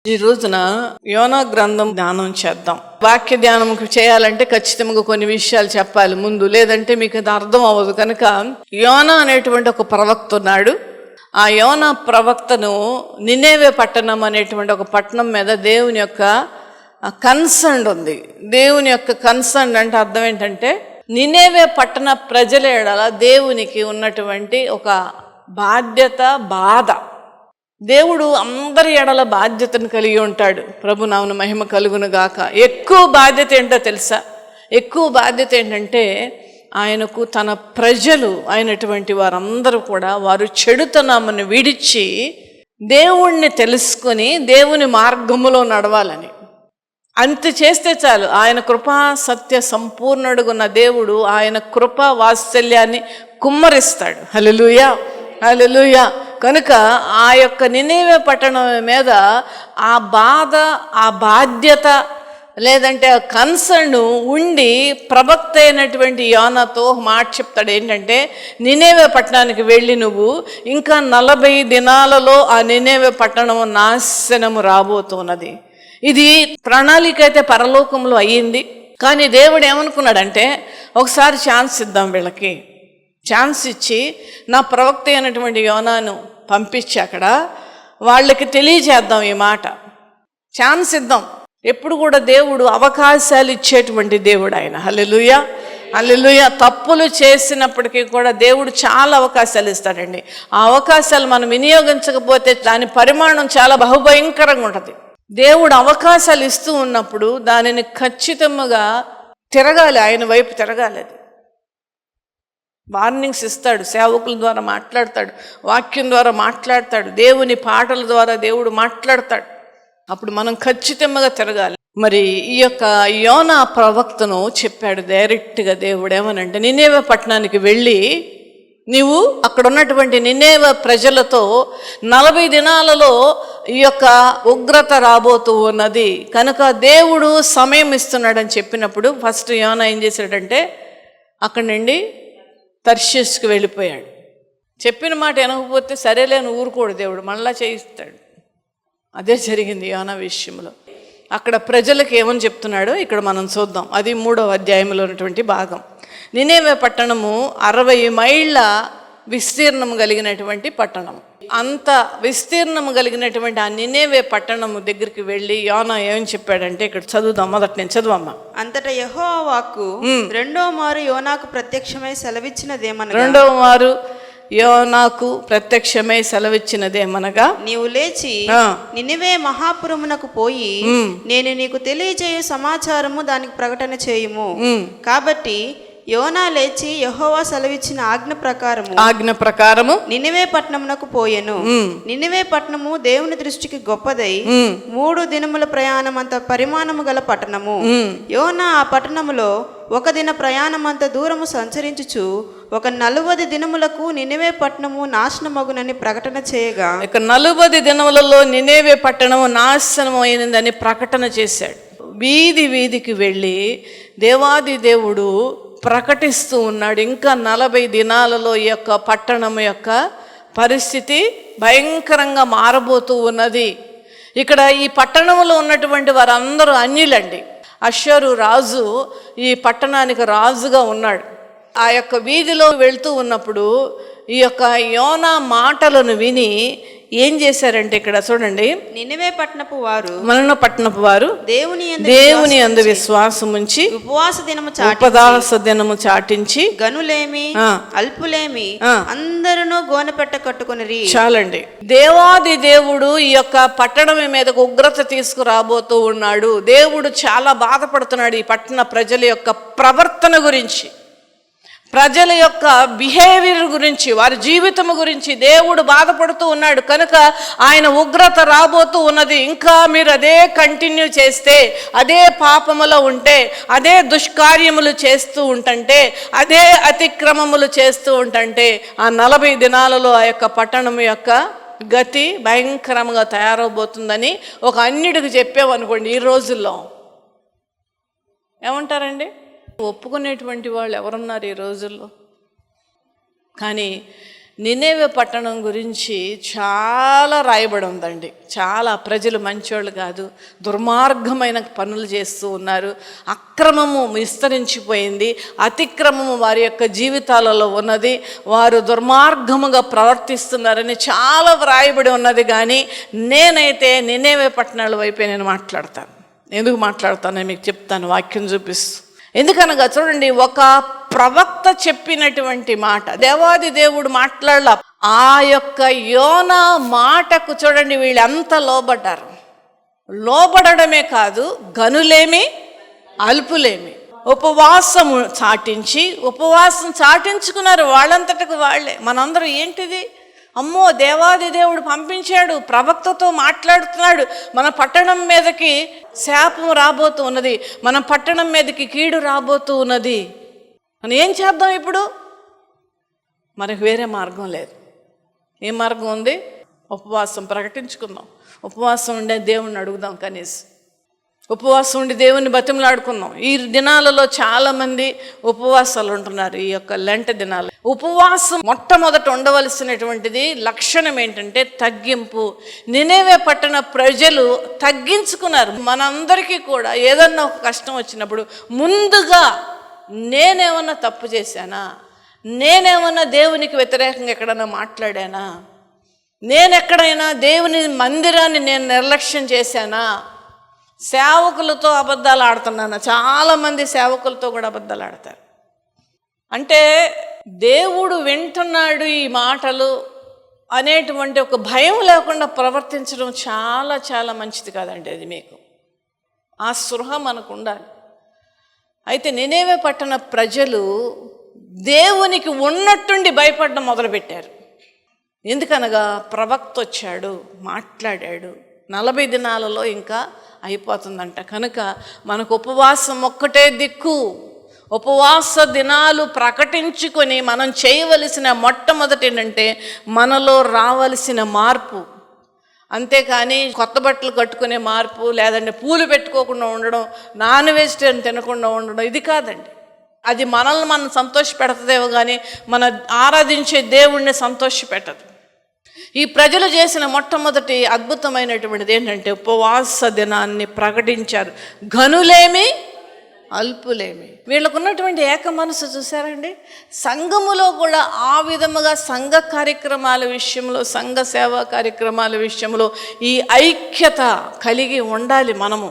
ఈ రోజున యోనా గ్రంథం ధ్యానం చేద్దాం. వాక్య ధ్యానం చేయాలంటే ఖచ్చితంగా కొన్ని విషయాలు చెప్పాలి ముందు, లేదంటే మీకు అది అర్థం అవ్వదు. కనుక యోనా అనేటువంటి ఒక ప్రవక్త ఉన్నాడు. ఆ యోనా ప్రవక్తను నినేవే పట్టణం అనేటువంటి ఒక పట్టణం మీద దేవుని యొక్క కన్సర్న్ ఉంది. దేవుని యొక్క కన్సర్న్ అంటే అర్థం ఏంటంటే, నినేవే పట్టణ ప్రజల ఎడల దేవునికి ఉన్నటువంటి ఒక బాధ్యత, బాధ. దేవుడు అందరి ఎడల బాధ్యతను కలిగి ఉంటాడు. ప్రభు నామమున మహిమ కలుగును గాక. ఎక్కువ బాధ్యత ఏంటో తెలుసా? ఎక్కువ బాధ్యత ఏంటంటే, ఆయనకు తన ప్రజలు అయినటువంటి వారందరూ కూడా వారు చెడుతనామని విడిచి దేవుణ్ణి తెలుసుకొని దేవుని మార్గములో నడవాలని. అంత చేస్తే చాలు. ఆయన కృపా సత్య సంపూర్ణుడుగున్న దేవుడు ఆయన కృపా వాత్సల్యాన్ని కుమ్మరిస్తాడు. హల్లెలూయా, హల్లెలూయా. కనుక ఆ యొక్క నినేవే పట్టణం మీద ఆ బాధ, ఆ బాధ్యత, లేదంటే ఆ కన్సర్న్ ఉండి ప్రవక్త అయినటువంటి యోనాతో మాట చెప్తాడు. ఏంటంటే, నినేవే పట్టణానికి వెళ్ళి నువ్వు ఇంకా 40 దినాలలో ఆ నినేవే పట్టణము నాశనము రాబోతున్నది. ఇది ప్రణాళిక అయితే పరలోకంలో అయ్యింది. కానీ దేవుడు ఏమనుకున్నాడంటే, ఒకసారి ఛాన్స్ ఇద్దాం వీళ్ళకి. ఛాన్స్ ఇచ్చి నా ప్రవక్త అయినటువంటి యోనాను పంపించి అక్కడ వాళ్ళకి తెలియజేద్దాం ఈ మాట. ఛాన్స్ ఇద్దాం. ఎప్పుడు కూడా దేవుడు అవకాశాలు ఇచ్చేటువంటి దేవుడు ఆయన. హల్లెలూయా, హల్లెలూయా. తప్పులు చేసినప్పటికీ కూడా దేవుడు చాలా అవకాశాలు ఇస్తాడండి. ఆ అవకాశాలు మనం వినియోగించకపోతే దాని పరిమాణం చాలా బహుభయంకరంగా ఉంటుంది. దేవుడు అవకాశాలు ఇస్తూ ఉన్నప్పుడు దానిని ఖచ్చితంగా తిరగాలి, ఆయన వైపు తిరగాలి. అది వార్నింగ్స్ ఇస్తాడు, సేవకుల ద్వారా మాట్లాడతాడు, వాక్యం ద్వారా మాట్లాడతాడు, దేవుని పాటల ద్వారా దేవుడు మాట్లాడతాడు. అప్పుడు మనం ఖచ్చితంగా తిరగాలి. మరి ఈ యొక్క యోనా ప్రవక్తను చెప్పాడు డైరెక్ట్గా దేవుడు. ఏమనంటే, నినేవే పట్టణానికి వెళ్ళి నీవు అక్కడ ఉన్నటువంటి నినేవే ప్రజలతో 40 దినాలలో ఈ యొక్క ఉగ్రత రాబోతూ ఉన్నది కనుక దేవుడు సమయం ఇస్తున్నాడని చెప్పినప్పుడు ఫస్ట్ యోనా ఏం చేశాడంటే, అక్కడి నుండి తర్షీషుకు వెళ్ళిపోయాడు. చెప్పిన మాట వినకపోతే సరేలేని ఊరుకోడు దేవుడు, మళ్ళా చేయిస్తాడు. అదే జరిగింది యోనా విషయంలో. అక్కడ ప్రజలకు ఏమని చెప్తున్నాడో ఇక్కడ మనం చూద్దాం. అది 3వ అధ్యాయంలో ఉన్నటువంటి భాగం. నినేవే పట్టణము 60 మైళ్ళ విస్తీర్ణము కలిగినటువంటి పట్టణం. అంత విస్తీర్ణము కలిగినటువంటి ఆ నినేవే పట్టణము దగ్గరికి వెళ్ళి యోనా ఏమని చెప్పాడంటే, ఇక్కడ చదువుదాం. మొదటి నేను చదువమ్మా. అంతటా యెహోవా వాక్కు రెండవ మారు యోనాకు ప్రత్యక్షమై సెలవిచ్చినదేమనగా, రెండవ మారు యోనాకు ప్రత్యక్షమై సెలవిచ్చినదేమనగా, నీవు లేచి నినివే మహాపురమునకు పోయి నేను నీకు తెలియజేయు సమాచారము దానికి ప్రకటన చేయుము. కాబట్టి యోనా లేచి యెహోవా సెలవిచ్చిన ఆజ్ఞ ప్రకారము నినివే పట్టణమునకు పోయెను. నినివే పట్టణము దేవుని దృష్టికి గొప్పదై 3 దినముల ప్రయాణమంత పరిమాణము గల పట్టణము. యోనా ఆ పట్టణములో 1 దిన ప్రయాణమంత దూరము సంచరించుచు 40 దినములకు నినివే పట్టణము నాశనమగునని ప్రకటన చేయగా, ఇక 40 దినములలో నినివే పట్టణము నాశనం అయినదని ప్రకటన చేశాడు. వీధి వీధికి వెళ్ళి దేవాది దేవుడు ప్రకటిస్తూ ఉన్నాడు. ఇంకా 40 దినాలలో ఈ యొక్క పట్టణం యొక్క పరిస్థితి భయంకరంగా మారబోతూ ఉన్నది. ఇక్కడ ఈ పట్టణంలో ఉన్నటువంటి వారందరూ అన్యులండి. అష్షూరు రాజు ఈ పట్టణానికి రాజుగా ఉన్నాడు. ఆ యొక్క వీధిలో వెళ్తూ ఉన్నప్పుడు ఈ యొక్క యోనా మాటలను విని ఏం చేశారంటే, ఇక్కడ చూడండి, నినివే పట్టణపు వారు దేవుని యందు విశ్వాసం ఉంచి ఉపవాస దినము చాటించి గనులేమి అల్పులేమి అందరూ గోనెపెట్ట కట్టుకొనిరి. చాలండి. దేవాది దేవుడు ఈ యొక్క పట్టణం మీదకు ఉగ్రత తీసుకురాబోతూ ఉన్నాడు. దేవుడు చాలా బాధపడుతున్నాడు ఈ పట్టణ ప్రజల యొక్క ప్రవర్తన గురించి, ప్రజల యొక్క బిహేవియర్ గురించి, వారి జీవితం గురించి దేవుడు బాధపడుతూ ఉన్నాడు. కనుక ఆయన ఉగ్రత రాబోతూ ఉన్నది. ఇంకా మీరు అదే కంటిన్యూ చేస్తే, అదే పాపములో ఉంటే, అదే దుష్కార్యములు చేస్తూ ఉంటంటే, అదే అతిక్రమములు చేస్తూ ఉంటంటే ఆ 40 దినాలలో ఆ యొక్క పట్టణం యొక్క గతి భయంకరంగా తయారవబోతుందని ఒక అన్యుడికి చెప్పామనుకోండి, ఈ రోజుల్లో ఏమంటారండి? ఒప్పుకునేటువంటి వాళ్ళు ఎవరున్నారు ఈ రోజుల్లో? కానీ నినేవే పట్టణం గురించి చాలా రాయబడి ఉందండి. చాలా ప్రజలు మంచోళ్ళు కాదు, దుర్మార్గమైన పనులు చేస్తూ ఉన్నారు, అక్రమము విస్తరించిపోయింది, అతిక్రమము వారి యొక్క జీవితాలలో ఉన్నది, వారు దుర్మార్గముగా ప్రవర్తిస్తున్నారని చాలా వ్రాయబడి ఉన్నది. కానీ నేనైతే నినేవే పట్టణాల వైపే నేను మాట్లాడతాను. ఎందుకు మాట్లాడతానో మీకు చెప్తాను, వాక్యం చూపిస్తూ. ఎందుకనగా చూడండి, ఒక ప్రవక్త చెప్పినటువంటి మాట, దేవాది దేవుడు మాట్లాడాల. ఆ యొక్క యోనా మాటకు చూడండి వీళ్ళంతా లోబడ్డారు. లోబడమే కాదు, గనులేమి అల్పులేమి ఉపవాసము చాటించుకున్నారు వాళ్ళంతటకు వాళ్ళే. మనందరూ ఏంటిది, అమ్మో దేవాది దేవుడు పంపించాడు, ప్రవక్తతో మాట్లాడుతున్నాడు, మన పట్టణం మీదకి శాపం రాబోతూ ఉన్నది, మన పట్టణం మీదకి కీడు రాబోతూ ఉన్నది, మనం ఏం చేద్దాం ఇప్పుడు? మనకు వేరే మార్గం లేదు. ఏ మార్గం ఉంది? ఉపవాసం ప్రకటించుకుందాం, ఉపవాసం ఉండే దేవుణ్ణి అడుగుదాం, కనీసం ఉపవాసం ఉండి దేవుని బతిమలాడుకుందాం. ఈ దినాలలో చాలామంది ఉపవాసాలు ఉంటున్నారు. ఈ యొక్క లెంట దినాలు ఉపవాసం మొట్టమొదట ఉండవలసినటువంటిది లక్షణం ఏంటంటే తగ్గింపు. నినేవే పట్టణ ప్రజలు తగ్గించుకున్నారు. మనందరికీ కూడా ఏదన్నా ఒక కష్టం వచ్చినప్పుడు ముందుగా నేనేమన్నా తప్పు చేశానా, నేనేమన్నా దేవునికి వ్యతిరేకంగా ఎక్కడైనా మాట్లాడానా, నేనెక్కడైనా దేవుని మందిరాన్ని నేను నిర్లక్ష్యం చేశానా, సేవకులతో అబద్ధాలు ఆడుతున్నాను. చాలామంది సేవకులతో కూడా అబద్ధాలు ఆడతారు. అంటే దేవుడు వింటున్నాడు ఈ మాటలు అనేటువంటి ఒక భయం లేకుండా ప్రవర్తించడం చాలా చాలా మంచిది కాదండి. అది మీకు ఆ స్పృహ మనకు ఉండాలి. అయితే నినేవే పట్టణ ప్రజలు దేవునికి ఉన్నట్టుండి భయపడడం మొదలుపెట్టారు. ఎందుకనగా ప్రవక్త వచ్చాడు, మాట్లాడాడు, 40 దినాలలో ఇంకా అయిపోతుందంట. కనుక మనకు ఉపవాసం ఒక్కటే దిక్కు. ఉపవాస దినాలు ప్రకటించుకొని మనం చేయవలసిన మొట్టమొదటి ఏంటంటే మనలో రావలసిన మార్పు. అంతేకాని కొత్త బట్టలు కట్టుకునే మార్పు, లేదంటే పూలు పెట్టుకోకుండా ఉండడం, నాన్ వెజిటేరియన్ తినకుండా ఉండడం, ఇది కాదండి. అది మనల్ని మనం సంతోష పెడతదేమో కానీ మన ఆరాధించే దేవుణ్ణి సంతోష పెట్టదు. ఈ ప్రజలు చేసిన మొట్టమొదటి అద్భుతమైనటువంటిది ఏంటంటే ఉపవాస దినాన్ని ప్రకటించారు. గనులేమి అల్పులేమి. వీళ్ళకున్నటువంటి ఏక మనసు చూసారండి. సంఘములో కూడా ఆ విధముగా సంఘ కార్యక్రమాల విషయంలో, సంఘ సేవా కార్యక్రమాల విషయంలో ఈ ఐక్యత కలిగి ఉండాలి. మనము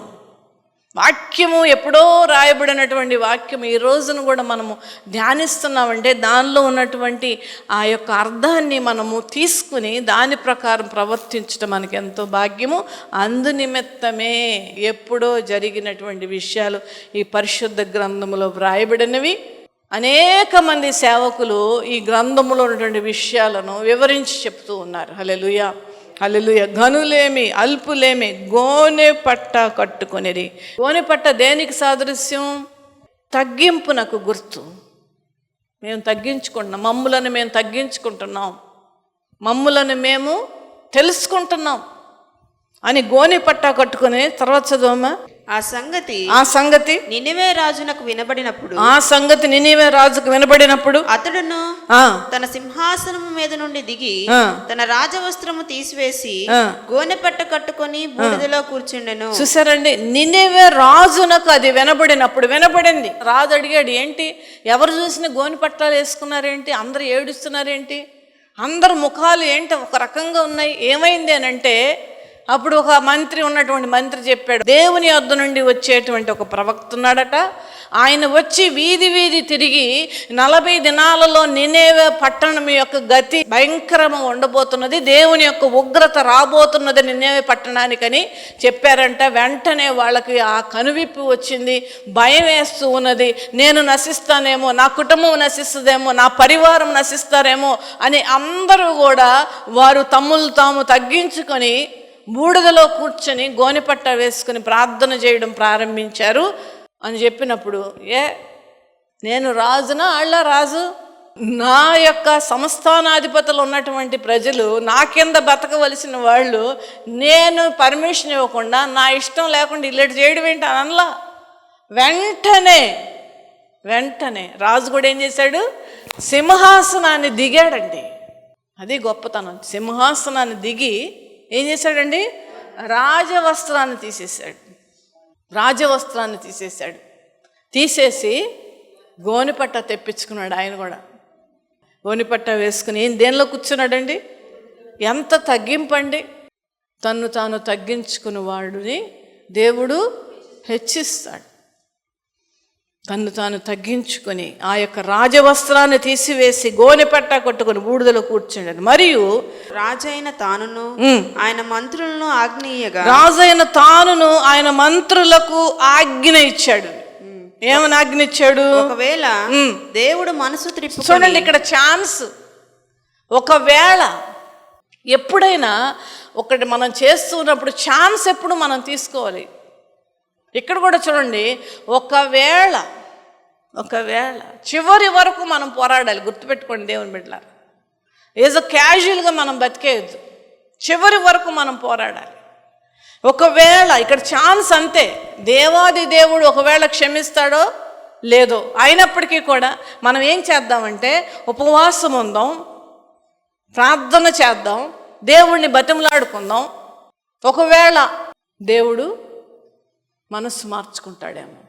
వాక్యము ఎప్పుడో రాయబడినటువంటి వాక్యం ఈ రోజును కూడా మనము ధ్యానిస్తున్నామంటే దానిలో ఉన్నటువంటి ఆ యొక్క అర్థాన్ని మనము తీసుకుని దాని ప్రకారం ప్రవర్తించడం మనకి ఎంతో భాగ్యము. అందు నిమిత్తమే ఎప్పుడో జరిగినటువంటి విషయాలు ఈ పరిశుద్ధ గ్రంథములో వ్రాయబడినవి. అనేక మంది సేవకులు ఈ గ్రంథములో ఉన్నటువంటి విషయాలను వివరించి చెప్తూ ఉన్నారు. హల్లెలూయా, హల్లెలూయా. గనులేమి అల్పులేమి గోనె పట్ట కట్టుకొనిరి. గోనె పట్ట దేనికి సాదృశ్యం? తగ్గింపునకు గుర్తు. మేము తగ్గించుకుంటున్నాం, మమ్ములను మేము తగ్గించుకుంటున్నాం, మమ్ములను మేము తెలుసుకుంటున్నాం అని గోనె పట్ట కట్టుకుని. తర్వాత చదవమ్మా. ఆ సంగతి నినివే రాజునకు వినబడినప్పుడు అతడును తన సింహాసనము మీద నుండి దిగి తన రాజవస్త్రము తీసివేసి గోనెపట్ట కట్టుకొని బూడిదలో కూర్చుండెను. చూసారండి, నినివే రాజునకు అది వినబడింది. రాజు అడిగాడు, ఏంటి ఎవరు చూసిన గోనె పట్టాలు వేసుకున్నారేంటి, అందరు ఏడుస్తున్నారేంటి, అందరు ముఖాలు ఏంటి ఒక రకంగా ఉన్నాయి, ఏమైంది అని అంటే అప్పుడు ఒక ఉన్నటువంటి మంత్రి చెప్పాడు, దేవుని యొద్ద నుండి వచ్చేటువంటి ఒక ప్రవక్త ఉన్నాడట. ఆయన వచ్చి వీధి వీధి తిరిగి 40 దినాలలో నినేవే పట్టణం యొక్క గతి భయంకరంగా ఉండబోతున్నది, దేవుని యొక్క ఉగ్రత రాబోతున్నది నినేవే పట్టణానికని చెప్పారంట. వెంటనే వాళ్ళకి ఆ కనువిప్పు వచ్చింది, భయం వేస్తూ ఉన్నది. నేను నశిస్తానేమో, నా కుటుంబం నశిస్తుందేమో, నా పరివారం నశిస్తారేమో అని అందరూ కూడా వారు తమ్ములు తాము తగ్గించుకొని బూడిదలో కూర్చొని గోనెపట్ట వేసుకుని ప్రార్థన చేయడం ప్రారంభించారు అని చెప్పినప్పుడు, నేను రాజునా వాళ్ళ రాజు? నా యొక్క సంస్థానాధిపతులు ఉన్నటువంటి ప్రజలు నా కింద బతకవలసిన వాళ్ళు నేను పర్మిషన్ ఇవ్వకుండా నా ఇష్టం లేకుండా ఇల్లటి చేయడం ఏంటి అనలా. వెంటనే రాజు కూడా ఏం చేశాడు, సింహాసనాన్ని దిగాడండి. అది గొప్పతనం. సింహాసనాన్ని దిగి ఏం చేశాడండి? రాజవస్త్రాన్ని తీసేశాడు. తీసేసి గోనెపట్ట తెప్పించుకున్నాడు. ఆయన కూడా గోనెపట్ట వేసుకుని దేనిలో కూర్చున్నాడండి? ఎంత తగ్గింపండి! తన్ను తాను తగ్గించుకుని వాడిని దేవుడు హెచ్చిస్తాడు. తన్ను తాను తగ్గించుకొని ఆ యొక్క రాజవస్త్రాన్ని తీసివేసి గోనెపట్ట కొట్టుకుని బూడిదలో కూర్చుండాడు. మరియు రాజైన తానును ఆయన మంత్రులను ఆయన మంత్రులకు ఆజ్ఞ ఇచ్చాడు. ఏమని ఆజ్ఞ ఇచ్చాడు? ఒకవేళ దేవుడు మనసు త్రిప్పు. చూడండి ఇక్కడ ఛాన్స్. ఒకవేళ ఎప్పుడైనా ఒకటి మనం చేస్తున్నప్పుడు ఛాన్స్ ఎప్పుడు మనం తీసుకోవాలి. ఇక్కడ కూడా చూడండి, ఒకవేళ చివరి వరకు మనం పోరాడాలి. గుర్తుపెట్టుకోండి దేవుని బిడ్డలారా, ఏదో క్యాజువల్గా మనం బతికేయద్దు. చివరి వరకు మనం పోరాడాలి. ఒకవేళ ఇక్కడ ఛాన్స్ అంతే. దేవాది దేవుడు ఒకవేళ క్షమిస్తాడో లేదో, అయినప్పటికీ కూడా మనం ఏం చేద్దామంటే ఉపవాసం ఉందాం, ప్రార్థన చేద్దాం, దేవుణ్ణి బతిమలాడుకుందాం. ఒకవేళ దేవుడు మనస్సు మార్చుకుంటాడేమో.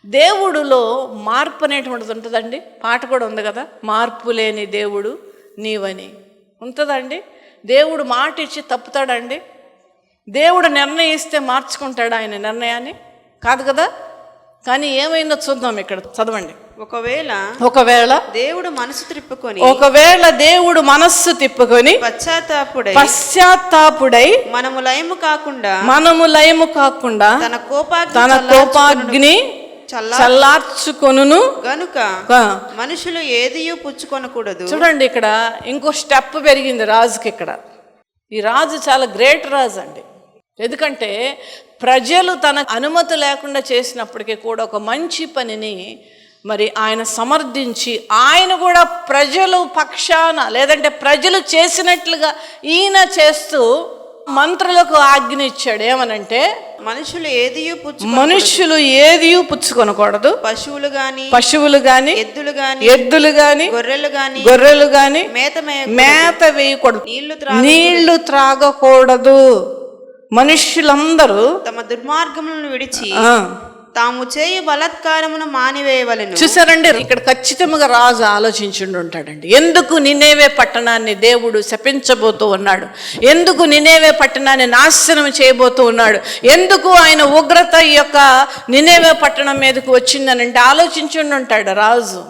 దేవుడిలో మార్పు అనేటువంటిది ఉంటుందండి. పాట కూడా ఉంది కదా, మార్పు లేని దేవుడు నీవని ఉంటుందండి. దేవుడు మాట ఇచ్చి తప్పుతాడండి? దేవుడు నిర్ణయిస్తే మార్చుకుంటాడు ఆయన నిర్ణయాన్ని? కాదు కదా. కానీ ఏమైందో చూద్దాం, ఇక్కడ చదవండి. ఒకవేళ దేవుడు మనస్సు తిప్పుకొని పశ్చాత్తాపుడై మనము లయము కాకుండా తన కోపాగ్ని చల్లార్చుకొనును గనుక మనుషులు ఏదియూ పుచ్చుకొనకూడదు. చూడండి, ఇక్కడ ఇంకో స్టెప్ పెరిగింది రాజుకి. ఇక్కడ ఈ రాజు చాలా గ్రేట్ రాజు అండి. ఎందుకంటే ప్రజలు తన అనుమతి లేకుండా చేసినప్పటికీ కూడా ఒక మంచి పనిని మరి ఆయన సమర్థించి, ఆయన కూడా ప్రజలు పక్షాన, లేదంటే ప్రజలు చేసినట్లుగా ఈయన చేస్తూ మంత్రులకు ఆజ్ఞ ఇచ్చాడు. ఏమనంటే మనుషులు ఏదియూ పుచ్చుకొనకూడదు. పశువులు గాని ఎద్దులు గాని గొర్రెలు గాని మేత వేయకూడదు. నీళ్లు త్రాగకూడదు. మనుష్యులందరూ తమ దుర్మార్గములను విడిచి తాము చేయు బలాత్కారమును మానివేయవలెను. చూసారండి, ఇక్కడ ఖచ్చితంగా రాజు ఆలోచించుండి ఉంటాడండి. ఎందుకు నినేవే పట్టణాన్ని దేవుడు శపించబోతూ ఉన్నాడు? ఎందుకు నినేవే పట్టణాన్ని నాశనం చేయబోతూ ఉన్నాడు? ఎందుకు ఆయన ఉగ్రత ఈ యొక్క నినేవే పట్టణం మీదకు వచ్చిందనంటే ఆలోచించుండి ఉంటాడు రాజు.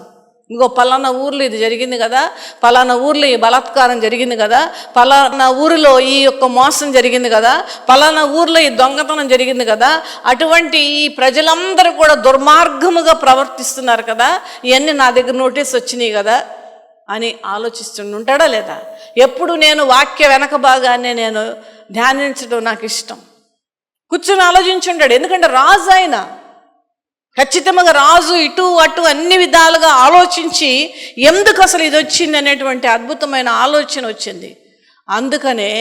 ఇంకో పలానా ఊర్లో ఇది జరిగింది కదా, పలానా ఊర్లో ఈ బలాత్కారం జరిగింది కదా, పలానా ఊరిలో ఈ యొక్క మోసం జరిగింది కదా, పలానా ఊర్లో ఈ దొంగతనం జరిగింది కదా, అటువంటి ఈ ప్రజలందరూ కూడా దుర్మార్గముగా ప్రవర్తిస్తున్నారు కదా, ఇవన్నీ నా దగ్గర నోటీస్ వచ్చినాయి కదా అని ఆలోచిస్తుంటాడా లేదా? ఎప్పుడు నేను వాక్య వెనక భాగాన్ని నేను ధ్యానించడం నాకు ఇష్టం. కూర్చొని ఆలోచించుంటాడు. ఎందుకంటే రాజు ఆయన. ఖచ్చితంగా రాజు ఇటు అటు అన్ని విధాలుగా ఆలోచించి ఎందుకు అసలు ఇది వచ్చింది అనేటువంటి అద్భుతమైన ఆలోచన వచ్చింది. అందుకనే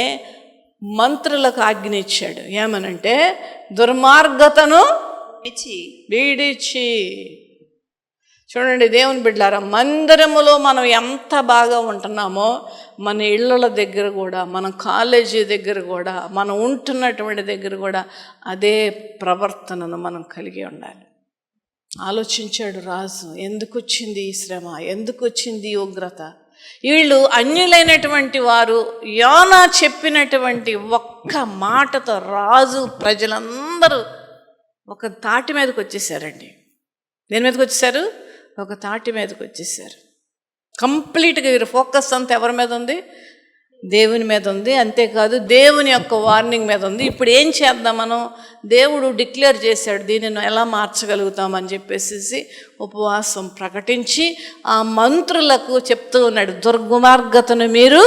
మంత్రులకు ఆజ్ఞ ఇచ్చాడు. ఏమనంటే దుర్మార్గతను విడిచి. చూడండి దేవుని బిడ్డలారా, మందిరములో మనం ఎంత బాగా ఉంటున్నామో మన ఇళ్ళ దగ్గర కూడా, మన కాలేజీ దగ్గర కూడా, మనం ఉంటున్నటువంటి దగ్గర కూడా అదే ప్రవర్తనను మనం కలిగి ఉండాలి. ఆలోచించాడు రాజు, ఎందుకు వచ్చింది ఈ శ్రమ, ఎందుకు వచ్చింది ఈ ఉగ్రత? వీళ్ళు అన్యులైనటువంటి వారు యోనా చెప్పినటువంటి ఒక్క మాటతో రాజు ప్రజలందరూ ఒక తాటి మీదకి వచ్చేసారండి. దేని మీదకి వచ్చేసారు? ఒక తాటి మీదకి వచ్చేసారు. కంప్లీట్గా వీరు ఫోకస్ అంతా ఎవరి మీద ఉంది? దేవుని మీద ఉంది. అంతేకాదు దేవుని యొక్క వార్నింగ్ మీద ఉంది. ఇప్పుడు ఏం చేద్దాం మనం? దేవుడు డిక్లేర్ చేశాడు, దీనిని ఎలా మార్చగలుగుతామని చెప్పేసి ఉపవాసం ప్రకటించి ఆ మంత్రులకు చెప్తూ ఉన్నాడు, దుర్మార్గతను మీరు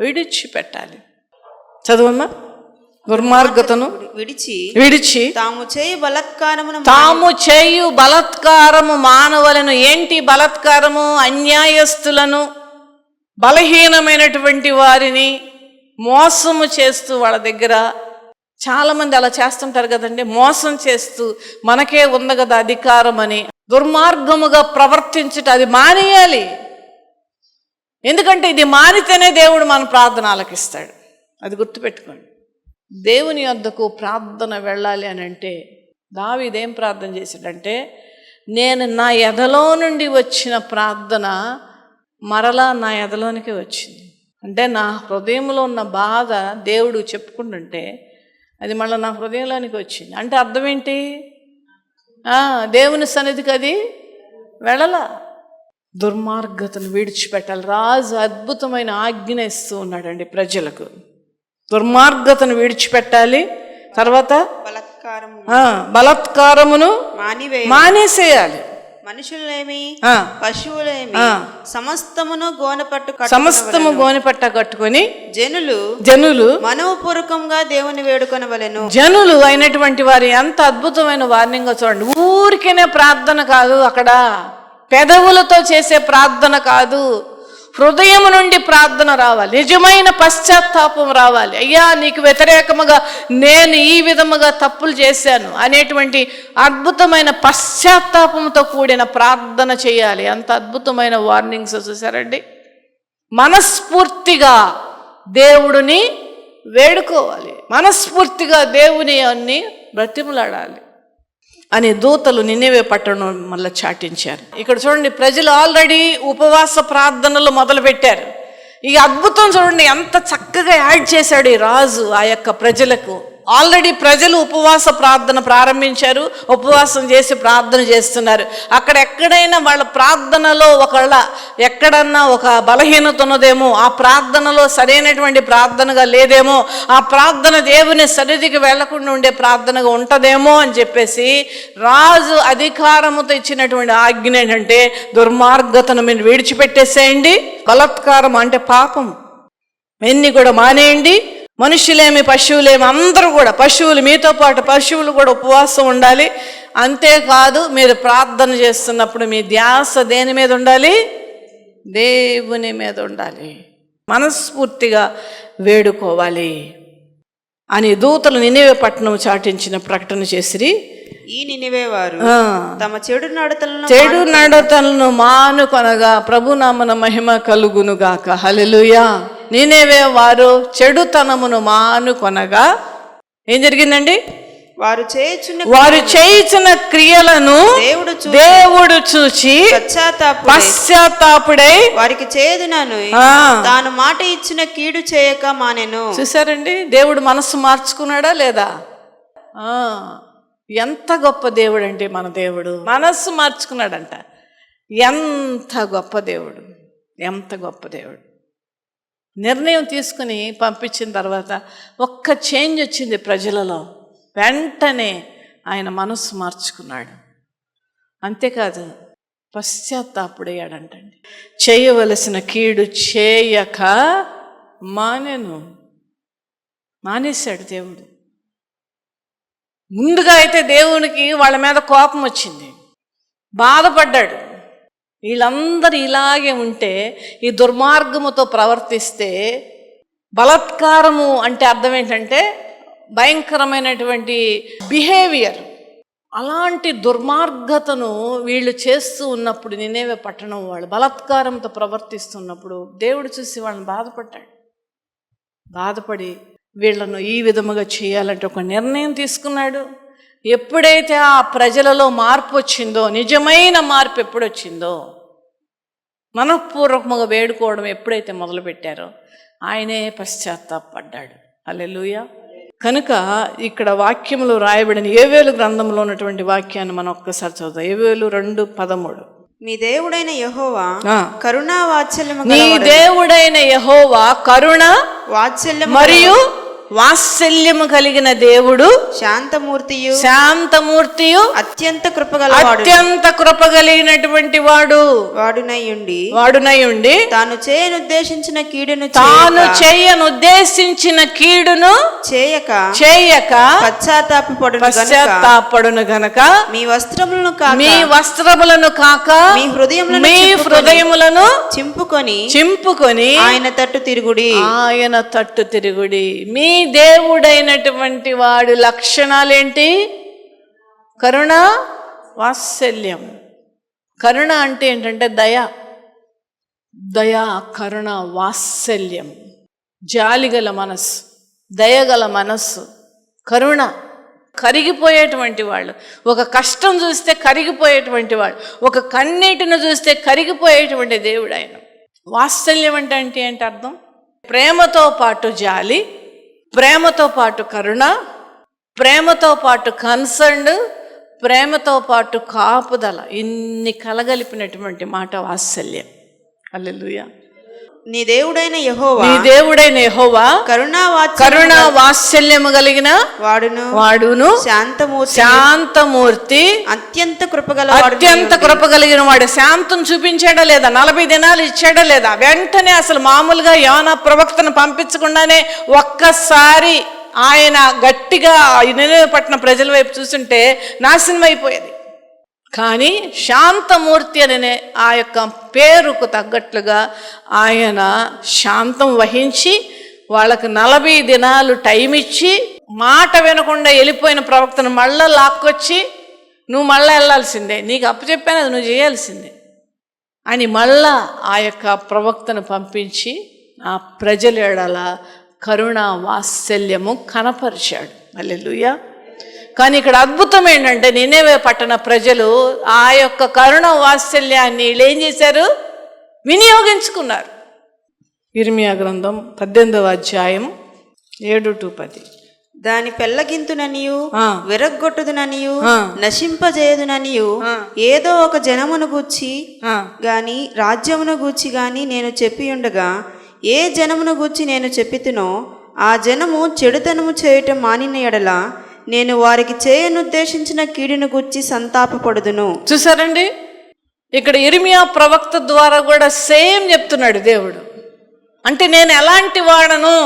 విడిచిపెట్టాలి. చదువమ్మా. దుర్మార్గతను విడిచి తాము చేయు బలాత్కారము మానవలను. ఏంటి బలాత్కారము? అన్యాయస్తులను, బలహీనమైనటువంటి వారిని మోసము చేస్తూ, వాళ్ళ దగ్గర చాలామంది అలా చేస్తుంటారు కదండి, మోసం చేస్తూ మనకే ఉంది కదా అధికారం అని దుర్మార్గముగా ప్రవర్తించుట, అది మానేయాలి. ఎందుకంటే ఇది మారితేనే దేవుడు మన ప్రార్థన ఆలకిస్తాడు. అది గుర్తుపెట్టుకోండి. దేవుని యొద్దకు ప్రార్థన వెళ్ళాలి అని అంటే దావీదేం ప్రార్థన చేశాడంటే, నేను నా ఎదలో నుండి వచ్చిన ప్రార్థన మరలా నా ఎదలోనికి వచ్చింది. అంటే నా హృదయంలో ఉన్న బాధ దేవుడు చెప్పుకుంటుంటే అది మళ్ళీ నా హృదయంలోనికి వచ్చింది. అంటే అర్థం ఏంటి? దేవుని సన్నిధికి అది వెళ్ళలా. దుర్మార్గతను విడిచిపెట్టాలి. రాజు అద్భుతమైన ఆజ్ఞ ఇస్తూ ఉన్నాడండి ప్రజలకు. దుర్మార్గతను విడిచిపెట్టాలి, తర్వాత బలాత్కారమును మానేసేయాలి. మనుషులేమి పశువులేమి సమస్తము గోనెపట్ట కట్టుకొని జనులు మనోపూర్వకంగా దేవుని వేడుకొనవలెను. జనులు అయినటువంటి వారు ఎంత అద్భుతమైన వార్నింగ్ చూడండి. ఊరికేనే ప్రార్థన కాదు, అక్కడ పెదవులతో చేసే ప్రార్థన కాదు, హృదయం నుండి ప్రార్థన రావాలి. నిజమైన పశ్చాత్తాపం రావాలి. అయ్యా నీకు వ్యతిరేకముగా నేను ఈ విధముగా తప్పులు చేశాను అనేటువంటి అద్భుతమైన పశ్చాత్తాపంతో కూడిన ప్రార్థన చేయాలి. అంత అద్భుతమైన వార్నింగ్స్ చూసారండి. మనస్ఫూర్తిగా దేవుడిని వేడుకోవాలి, మనస్ఫూర్తిగా దేవుని అన్ని బ్రతిమలాడాలి అని దూతలు నినివే పట్టణం మళ్ళీ చాటించారు. ఇక్కడ చూడండి, ప్రజలు ఆల్రెడీ ఉపవాస ప్రార్థనలు మొదలు పెట్టారు. ఈ అద్భుతం చూడండి, ఎంత చక్కగా యాడ్ చేశాడు ఈ రాజు ఆ యొక్క ప్రజలకు. ఆల్రెడీ ప్రజలు ఉపవాస ప్రార్థన ప్రారంభించారు, ఉపవాసం చేసి ప్రార్థన చేస్తున్నారు. అక్కడ ఎక్కడైనా వాళ్ళ ప్రార్థనలో ఒకళ్ళ ఎక్కడన్నా ఒక బలహీనత ఉన్నదేమో, ఆ ప్రార్థనలో సరైనటువంటి ప్రార్థనగా లేదేమో, ఆ ప్రార్థన దేవుని సన్నిధికి వెళ్లకుండా ఉండే ప్రార్థనగా ఉంటుందేమో అని చెప్పేసి రాజు అధికారముతో ఇచ్చినటువంటి ఆజ్ఞ ఏంటంటే, దుర్మార్గతను మీరు విడిచిపెట్టేసేయండి, బలాత్కారం అంటే పాపం ఎన్ని కూడా మానేయండి, మనుషులేమి పశువులేమి అందరూ కూడా, పశువులు మీతో పాటు పశువులు కూడా ఉపవాసం ఉండాలి. అంతేకాదు మీరు ప్రార్థన చేస్తున్నప్పుడు మీ ధ్యాస దేని మీద ఉండాలి? దేవుని మీద ఉండాలి. మనస్ఫూర్తిగా వేడుకోవాలి అని దూతలు నినివే పట్టణం చాటించిన ప్రకటన చేసిరి. ఈ నినివే వారు తమ చెడు నడతలను మానుకొనగా ప్రభునామన మహిమ కలుగునుగాక. హల్లెలూయా. నినివే వారు చెడుతనమును మానుకొనగా ఏం జరిగిందండి? వారు చేయుచున్న క్రియలను దేవుడు చూచి పశ్చాత్తాపుడై వారికి చేదునను తాను మాట ఇచ్చిన కీడు చేయక మానెను. చూసారండి, దేవుడు మనస్సు మార్చుకున్నాడా లేదా? ఎంత గొప్ప దేవుడు అంటే మన దేవుడు మనస్సు మార్చుకున్నాడంట. ఎంత గొప్ప దేవుడు, ఎంత గొప్ప దేవుడు. నిర్ణయం తీసుకుని పంపించిన తర్వాత ఒక్క చేంజ్ వచ్చింది ప్రజలలో. వెంటనే ఆయన మనస్సు మార్చుకున్నాడు. అంతేకాదు పశ్చాత్తాపుడయ్యాడంటండి. చేయవలసిన కీడు చేయక మానేశాడు దేవుడు. ముందుగా అయితే దేవునికి వాళ్ళ మీద కోపం వచ్చింది, బాధపడ్డాడు. వీళ్ళందరూ ఇలాగే ఉంటే, ఈ దుర్మార్గముతో ప్రవర్తిస్తే, బలాత్కారము అంటే అర్థం ఏంటంటే భయంకరమైనటువంటి బిహేవియర్. అలాంటి దుర్మార్గతను వీళ్ళు చేస్తూ ఉన్నప్పుడు నినివే పట్టణం వాళ్ళు బలాత్కారంతో ప్రవర్తిస్తున్నప్పుడు దేవుడు చూసి వాళ్ళని బాధపడి వీళ్ళను ఈ విధముగా చేయాలంటే ఒక నిర్ణయం తీసుకున్నాడు. ఎప్పుడైతే ఆ ప్రజలలో మార్పు వచ్చిందో, నిజమైన మార్పు ఎప్పుడొచ్చిందో, మనఃపూర్వకముగా వేడుకోవడం ఎప్పుడైతే మొదలుపెట్టారో ఆయనే పశ్చాత్తాపడ్డాడు. హల్లెలూయా. కనుక ఇక్కడ వాక్యములో రాయబడిన యోవేలు గ్రంథంలో ఉన్నటువంటి వాక్యాన్ని మనం ఒక్కసారి చదువుతాం. యోవేలు 2:13. మీ దేవుడైన యెహోవా కరుణా వాత్సల్యము కరుణ వాత్సల్యము మరియు వాత్సల్యము కలిగిన దేవుడు, శాంతమూర్తియు అత్యంత కృపగలిగినటువంటి వాడునయ్యుండి తాను చేయనుద్దేశించిన కీడును చేయక పశ్చాత్తాపడును గనక మీ వస్త్రములను కాక మీ హృదయములను చింపుకొని ఆయన తట్టు తిరుగుడి. మీ దేవుడైనటువంటి వాడు లక్షణాలేంటి? కరుణ, వాత్సల్యం. కరుణ అంటే ఏంటంటే దయ. దయా, కరుణ, వాత్సల్యం, జాలిగల మనస్సు, దయగల మనస్సు, కరుణ. కరిగిపోయేటువంటి వాళ్ళు, ఒక కష్టం చూస్తే కరిగిపోయేటువంటి వాళ్ళు, ఒక కన్నీటిని చూస్తే కరిగిపోయేటువంటి దేవుడు ఆయన. వాత్సల్యం అంటే ఏంటి అర్థం? ప్రేమతో పాటు జాలి, ప్రేమతో పాటు కరుణ, ప్రేమతో పాటు కన్సర్న్, ప్రేమతో పాటు కాపుదల, ఇన్ని కలగలిపినటువంటి మాట వాత్సల్యం. హల్లెలూయా. నీ దేవుడైన యెహోవా కరుణా వాత్సల్యము కలిగిన వాడును శాంతమూర్తి, అత్యంత కృప కలిగిన వాడు. శాంతం చూపించాడా లేదా? 40 దినాలు ఇచ్చాడా లేదా? వెంటనే అసలు మామూలుగా యోనా ప్రవక్తను పంపించకుండానే ఒక్కసారి ఆయన గట్టిగా నినెవె పట్టణ ప్రజల వైపు చూస్తుంటే నాశనం అయిపోయేది. కానీ శాంతమూర్తి అనే ఆ యొక్క పేరుకు తగ్గట్లుగా ఆయన శాంతం వహించి వాళ్ళకి 40 దినాలు టైం ఇచ్చి, మాట వినకుండా వెళ్ళిపోయిన ప్రవక్తను మళ్ళా లాక్కొచ్చి, నువ్వు మళ్ళా వెళ్ళాల్సిందే, నీకు అప్పచెప్పాను అది నువ్వు చేయాల్సిందే అని మళ్ళా ఆ యొక్క ప్రవక్తను పంపించి ఆ ప్రజల ఎడల కరుణ వాత్సల్యము కనపరిచాడు. హల్లెలూయా. కానీ ఇక్కడ అద్భుతం ఏంటంటే నినెవె పట్టణ ప్రజలు ఆ యొక్క కరుణ వాత్సల్యాన్ని వీళ్ళు ఏం చేశారు? వినియోగించుకున్నారు. ఇర్మియా గ్రంథం 18వ అధ్యాయం 7-10. దాని పెళ్ళగింతుననియు విరగ్గొట్టుదుననియు నశింపజేయుదుననియు ఏదో ఒక జనమును గూర్చి గాని రాజ్యమును గూర్చి గాని నేను చెప్పి ఉండగా, ఏ జనమును గూర్చి నేను చెప్పితునో ఆ జనము చెడుతనము చేయటం మానిన ఎడల నేను వారికి చేయనుద్దేశించిన కీడును గుర్చి సంతాపపడుదును. చూసారండి, ఇక్కడ ఇర్మియా ప్రవక్త ద్వారా కూడా సేమ్ చెప్తున్నాడు దేవుడు. అంటే నేను ఎలాంటి వాడను,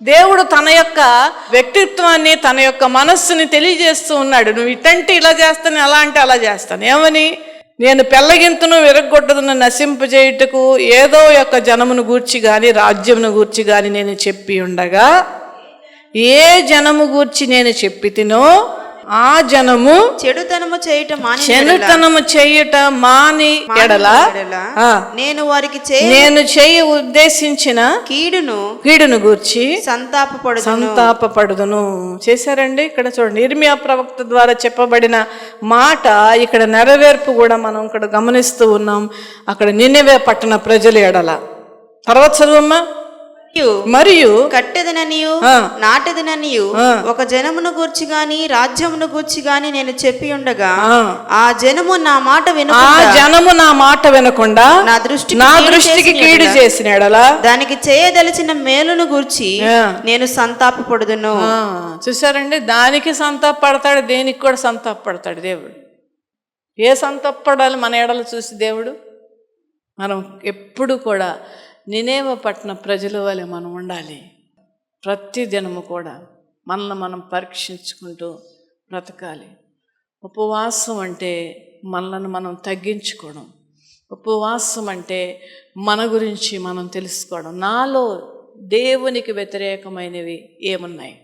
దేవుడు తన యొక్క వ్యక్తిత్వాన్ని, తన యొక్క మనస్సుని తెలియజేస్తూ ఉన్నాడు. నువ్వు ఇటంటే ఇలా చేస్తాను, అలా అంటే అలా చేస్తాను. ఏమని? నేను పెళ్ళగింతును విరగొట్టదును నశింపజేయుటకు ఏదో యొక్క జనమును గూర్చి గాని రాజ్యమును గూర్చి గాని నేను చెప్పి ఉండగా, ఏ జనము గూర్చి నేను చెప్పితినో ఆ జనము చెడుతనము చేయుట మాని ఎడల నేను చేయ ఉద్దేశించిన కీడును గూర్చి సంతాపపడుదును. చేశారండి. ఇక్కడ చూడండి, ఇర్మియా ప్రవక్త ద్వారా చెప్పబడిన మాట ఇక్కడ నెరవేర్పు కూడా మనం ఇక్కడ గమనిస్తూ ఉన్నాం. అక్కడ నినెవె పట్టణ ప్రజల ఎడల. తర్వాత చదువమ్మా. మరియు కట్టెదననియు నాటెదననియు ఒక జనమును గూర్చి గాని రాజ్యమును గూర్చి గాని నేను చెప్పి ఉండగా, ఆ జనము నా మాట వినకుండా నా దృష్టికి కీడు చేసిన దానికి చేయదలిచిన మేలును గూర్చి నేను సంతాపపడుదును. చూసారండి, దానికి సంతాపడతాడు, దేనికి కూడా సంతాపడతాడు దేవుడు. ఏ సంతాపడాలి మన ఎడలు చూసి దేవుడు? మనం ఎప్పుడు కూడా నినెవె పట్టణ ప్రజల వలె మనం ఉండాలి. ప్రతి దినము కూడా మనల్ని మనం పరీక్షించుకుంటూ బ్రతకాలి. ఉపవాసం అంటే మనల్ని మనం తగ్గించుకోవడం. ఉపవాసం అంటే మన గురించి మనం తెలుసుకోవడం. నాలో దేవునికి వ్యతిరేకమైనవి ఏమున్నాయి?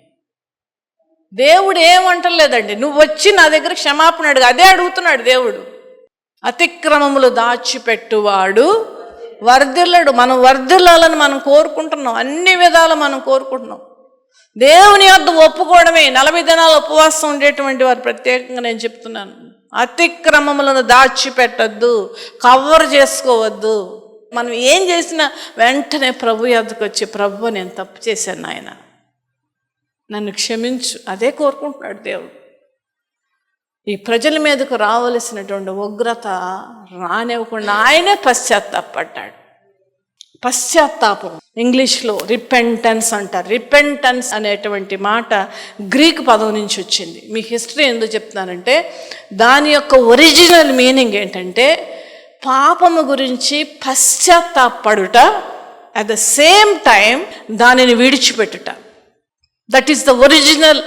దేవుడు ఏమంటలేదండి, నువ్వు వచ్చి నా దగ్గర క్షమాపణ అడుగు, అదే అడుగుతున్నాడు దేవుడు. అతిక్రమములు దాచిపెట్టువాడు వర్ధిల్లడు. మనం వర్ధిల్లాలని మనం కోరుకుంటున్నాం, అన్ని విధాలు మనం కోరుకుంటున్నాం. దేవుని యొద్ద ఒప్పుకోవడమే. 40 దినాలు ఉపవాసం ఉండేటువంటి వారు ప్రత్యేకంగా నేను చెప్తున్నాను, అతిక్రమములను దాచిపెట్టద్దు, కవర్ చేసుకోవద్దు. మనం ఏం చేసినా వెంటనే ప్రభు యొద్దకు వచ్చి, ప్రభు నేను తప్పు చేశాను నాయన, నన్ను క్షమించు, అదే కోరుకుంటున్నాడు దేవుడు. ఈ ప్రజల మీదకు రావలసినటువంటి ఉగ్రత రానివ్వకుండా ఆయనే పశ్చాత్తాపడ్డాడు. పశ్చాత్తాపం ఇంగ్లీష్లో రిపెంటెన్స్ అంటారు. రిపెంటెన్స్ అనేటువంటి మాట గ్రీక్ పదం నుంచి వచ్చింది. మీ హిస్టరీ ఎందుకు చెప్తున్నానంటే దాని యొక్క ఒరిజినల్ మీనింగ్ ఏంటంటే పాపము గురించి పశ్చాత్తాపడుట, అట్ ద సేమ్ టైం దానిని విడిచిపెట్టుట. That is the original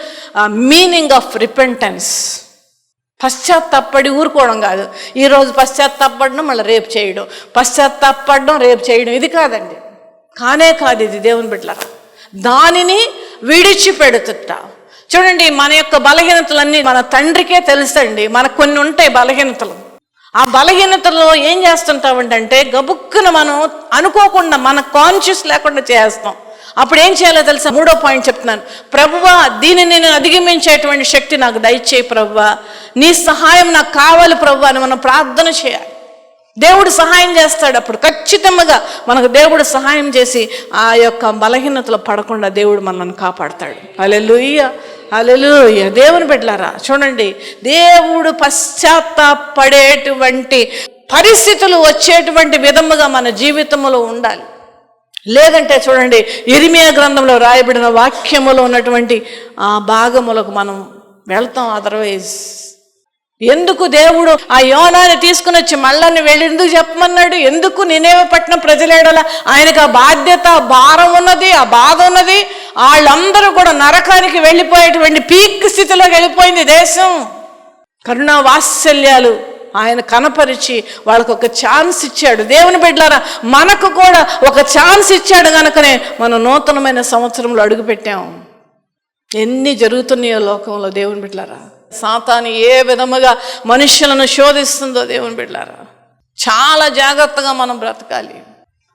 meaning of repentance. పశ్చాత్తాపడి ఊరుకోవడం కాదు. ఈరోజు పశ్చాత్తాపడడం మళ్ళీ రేపు చేయడం, పశ్చాత్తాపడడం రేపు చేయడం, ఇది కాదండి. కానే కాదు ఇది దేవుని బిడ్డలారా. దానిని విడిచిపెడుతుట. చూడండి, మన యొక్క బలహీనతలన్నీ మన తండ్రికే తెలుసండి. మనకు కొన్ని ఉంటాయి బలహీనతలు, ఆ బలహీనతలో ఏం చేస్తుంటామంటే గబుక్కున మనం అనుకోకుండా మన కాన్షియస్ లేకుండా చేస్తాం. అప్పుడు ఏం చేయాలో తెలుసా? 3వ పాయింట్ చెప్తున్నాను. ప్రభువా, దీన్ని నేను అధిగమించేటువంటి శక్తి నాకు దయచేయి ప్రభువా, నీ సహాయం నాకు కావాలి ప్రభువా అని మనం ప్రార్థన చేయాలి. దేవుడు సహాయం చేస్తాడు. అప్పుడు ఖచ్చితంగా మనకు దేవుడు సహాయం చేసి ఆ యొక్క బలహీనతలో పడకుండా దేవుడు మనల్ని కాపాడతాడు. హల్లెలూయా, హల్లెలూయా. దేవుని బిడ్డలారా చూడండి, దేవుడు పశ్చాత్తాపడేటువంటి పరిస్థితులు వచ్చేటువంటి విధముగా మన జీవితంలో ఉండాలి. లేదంటే చూడండి, ఇర్మియా గ్రంథంలో రాయబడిన వాక్యములో ఉన్నటువంటి ఆ భాగములకు మనం వెళ్తాం. అదర్వైజ్ ఎందుకు దేవుడు ఆ యోనాని తీసుకుని వచ్చి మళ్ళీ వెళ్ళి ఎందుకు చెప్పమన్నాడు? ఎందుకు నినేవే పట్టణం ప్రజలేడలా ఆయనకు ఆ బాధ్యత, భారం ఉన్నది, ఆ బాధ ఉన్నది. వాళ్ళందరూ కూడా నరకానికి వెళ్ళిపోయేటువంటి పీక్ స్థితిలోకి వెళ్ళిపోయింది దేశం. కరుణా వాత్సల్యాలు ఆయన కనపరిచి వాళ్ళకు ఒక ఛాన్స్ ఇచ్చాడు. దేవుని బిడ్డలారా, మనకు కూడా ఒక ఛాన్స్ ఇచ్చాడు కనుకనే మనం నూతనమైన సంవత్సరంలో అడుగుపెట్టాం. ఎన్ని జరుగుతున్నాయో లోకంలో దేవుని బిడ్డలారా. సాతాను ఏ విధముగా మనుషులను శోధిస్తుందో దేవుని బిడ్డలారా, చాలా జాగ్రత్తగా మనం బ్రతకాలి.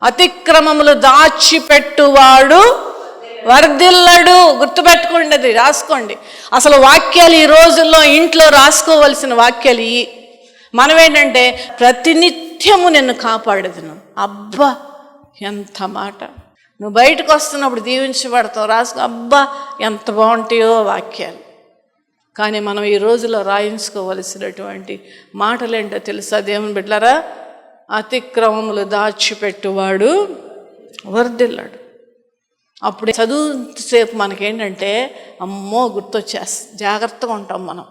అతిక్రమములు దాచిపెట్టువాడు వర్ధిల్లడు. గుర్తుపెట్టుకోండి, అది రాసుకోండి. అసలు వాక్యాలు ఈ రోజుల్లో ఇంట్లో రాసుకోవలసిన వాక్యాలు ఇవి. మనం ఏంటంటే ప్రతినిత్యము నిన్ను కాపాడదును. అబ్బా ఎంత మాట! నువ్వు బయటకు వస్తున్నప్పుడు దీవించబడతావు, రాసుకో. అబ్బా ఎంత బాగుంటాయో వాక్యాలు. కానీ మనం ఈ రోజులో రాయించుకోవలసినటువంటి మాటలేంటో తెలుసా దేవుని బిడ్డలారా? అతిక్రమములు దాచిపెట్టువాడు వర్ధిల్లాడు. అప్పుడు చదువుసేపు మనకేంటంటే అమ్మో గుర్తొచ్చేస్తుంది, జాగ్రత్తగా ఉంటాం మనం.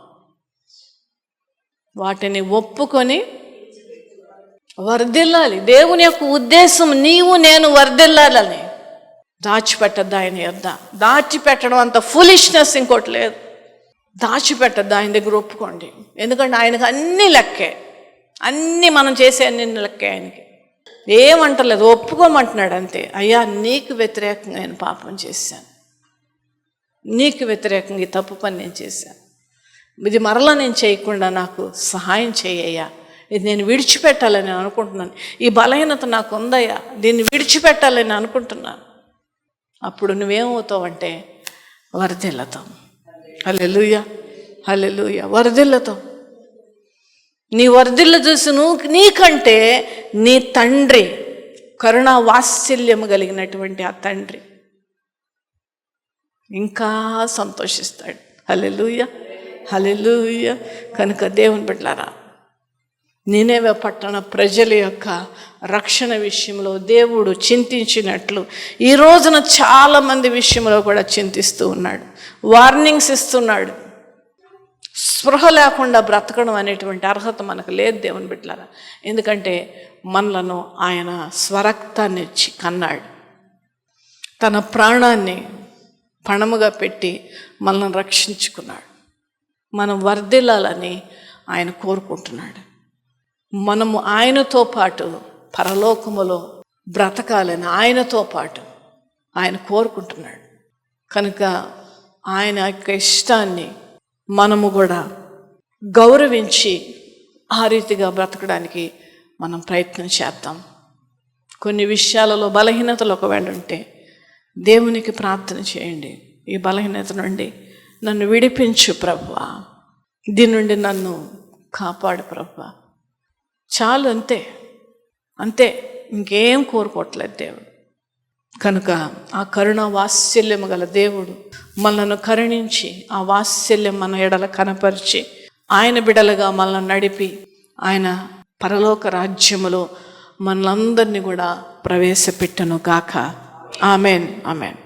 వాటిని ఒప్పుకొని వర్ధిల్లాలి. దేవుని యొక్క ఉద్దేశం నీవు నేను వర్ధిల్లాలని. దాచిపెట్టద్దు ఆయన యొద్ద. దాచిపెట్టడం అంత ఫులిష్నెస్ ఇంకోటి లేదు. దాచిపెట్టద్దు ఆయన దగ్గర, ఒప్పుకోండి. ఎందుకంటే ఆయనకు అన్నీ లెక్కే, అన్నీ మనం చేసే అన్ని లెక్కే. ఆయనకి ఏమంటలేదు, ఒప్పుకోమంటున్నాడు అంతే. అయ్యా, నీకు వ్యతిరేకంగా నేను పాపం చేశాను, నీకు వ్యతిరేకంగా ఈ తప్పు పని నేను చేశాను, ఇది మరలా నేను చేయకుండా నాకు సహాయం చేయ్యా, ఇది నేను విడిచిపెట్టాలని అనుకుంటున్నాను, ఈ బలహీనత నాకు ఉందయ్యా, దీన్ని విడిచిపెట్టాలని అనుకుంటున్నాను. అప్పుడు నువ్వేమవుతావంటే వర్ధిల్లుతాం. హల్లెలూయా, హల్లెలూయా. వర్ధిల్లుతాం. నీ వర్ధిల్లు చూసి నీకంటే నీ తండ్రి, కరుణా వాత్సల్యము కలిగినటువంటి ఆ తండ్రి ఇంకా సంతోషిస్తాడు. హల్లెలూయా, హల్లెలూయా. కనుక దేవుని బిడ్డలారా, నినేవే పట్టణ ప్రజల యొక్క రక్షణ విషయంలో దేవుడు చింతించినట్లు ఈ రోజున చాలామంది విషయంలో కూడా చింతిస్తూ ఉన్నాడు, వార్నింగ్స్ ఇస్తున్నాడు. స్పృహ లేకుండా బ్రతకడం అనేటువంటి అర్హత మనకు లేదు దేవుని బిడ్డలారా. ఎందుకంటే మనలను ఆయన స్వరక్తాన్ని ఇచ్చి కన్నాడు, తన ప్రాణాన్ని పణముగా పెట్టి మనల్ని రక్షించుకున్నాడు. మనం వర్ధిల్లాలని ఆయన కోరుకుంటున్నాడు. మనము ఆయనతో పాటు పరలోకములో బ్రతకాలని ఆయనతో పాటు ఆయన కోరుకుంటున్నాడు. కనుక ఆయన యొక్క ఇష్టాన్ని మనము కూడా గౌరవించి ఆ రీతిగా బ్రతకడానికి మనం ప్రయత్నం చేద్దాం. కొన్ని విషయాలలో బలహీనతలు ఒకవేళ ఉంటే దేవునికి ప్రార్థన చేయండి. ఈ బలహీనత నుండి నన్ను విడిపించు ప్రభువా, దీని నుండి నన్ను కాపాడు ప్రభువా. చాలు, అంతే అంతే, ఇంకేం కోరుకోవట్లేదు దేవుడు. కనుక ఆ కరుణ వాత్సల్యము గల దేవుడు మనల్ని కరుణించి ఆ వాత్సల్యం మన ఎడల కనపరిచి ఆయన బిడలుగా మనల్ని నడిపి ఆయన పరలోక రాజ్యములో మనలందరినీ కూడా ప్రవేశపెట్టును గాక. Amen, amen.